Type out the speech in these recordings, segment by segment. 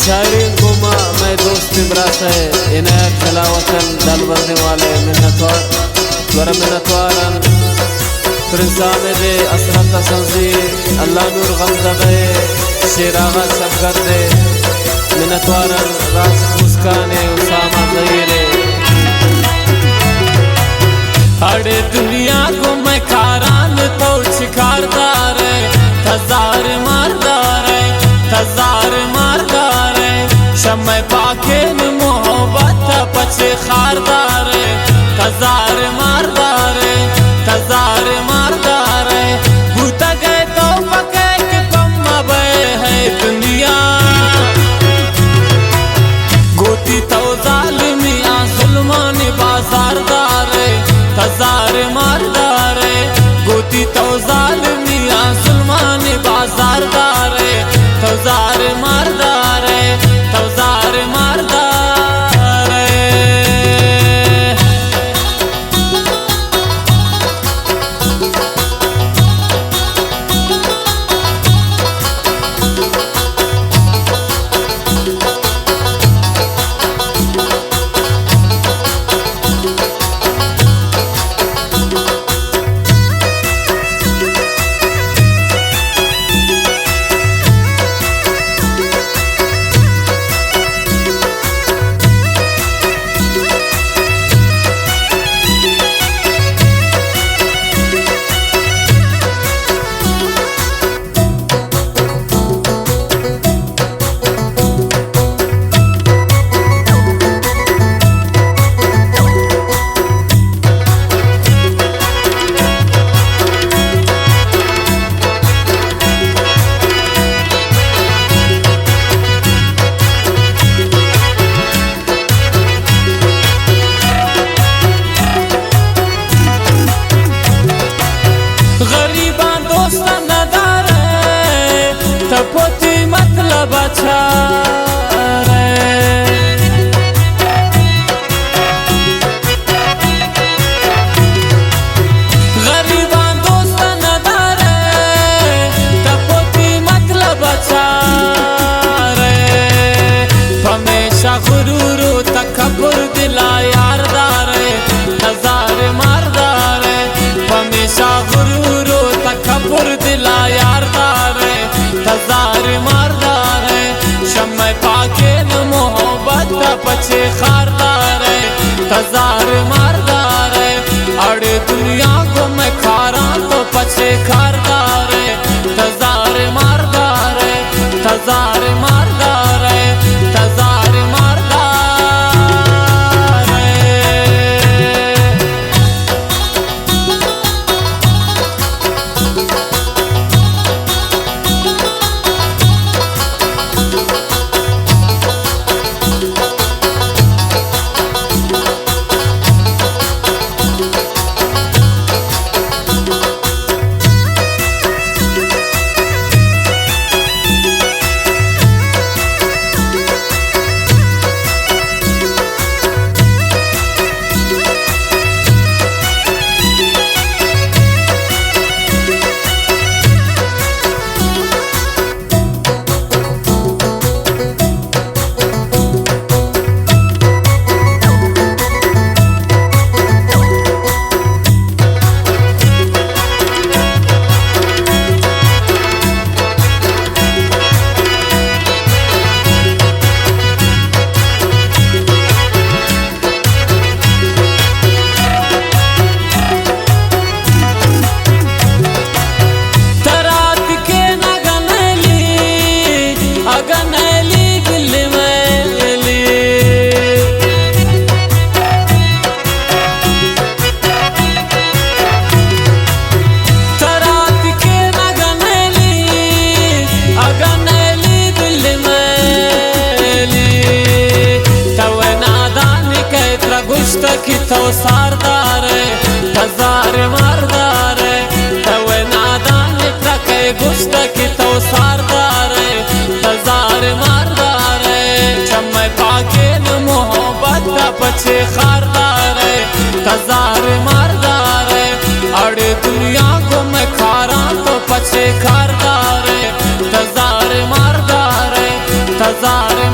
शायरी गुमा मैं दोस्त इब्रास है इनायत जलावतन दल बरने वाले मिन्नतवार द्वारा मिन्नतवारन प्रिंसामे असरत संजी अल्लाह नूर गमज़बे शेरागा शबगत दे मिन्नतवारन राज मुस्काने उसामा ज़हीरे अड़े दुनिया को मैं खारान तो शिकारदार हजार मारदार हजार मारदार शम्मे पाके मोहब्बत पछे खारदार हजार मारदार हजार मारदार भूता गए तो पके के कम बे है दुनिया गोती तो जालिमिया जुल्मान बाजारदार हजार मारदार गोती तो जालिमिया जुल्मान बाजारदार हजार मारदार हजार मारदार तपोती मतलब अच्छा गरीबा दोस्त नदार तपोती मतलब अच्छा हमेशा गुरूरो तकब्बुर दिला यारदार हजार मारदार हमेशा गुरूरो तकब्बुर दिला यारदार हजार मारदार शम्मे पाके मोहब्बत पछे खारदार हजार मारदार अड़े दुनिया को मैं खारा तो पछे खारदार हजार मारदार हजार मारदार हजार मारदार की तो सारदार हजार मारदार तवे नादान ट्रके गुस्त की तो सारदार हजार मारदार चम्मे पाके मोहब्बत पछे खारदार हजार मारदार अड़े दुनिया को मैं खारा तो पछे खारदार हजार मारदार हजार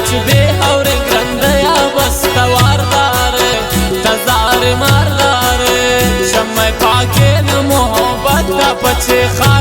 चुबे और ग्रंदया बस तवारदार तजार मारदार शम्मा पाके न मोहब्बत पछे खा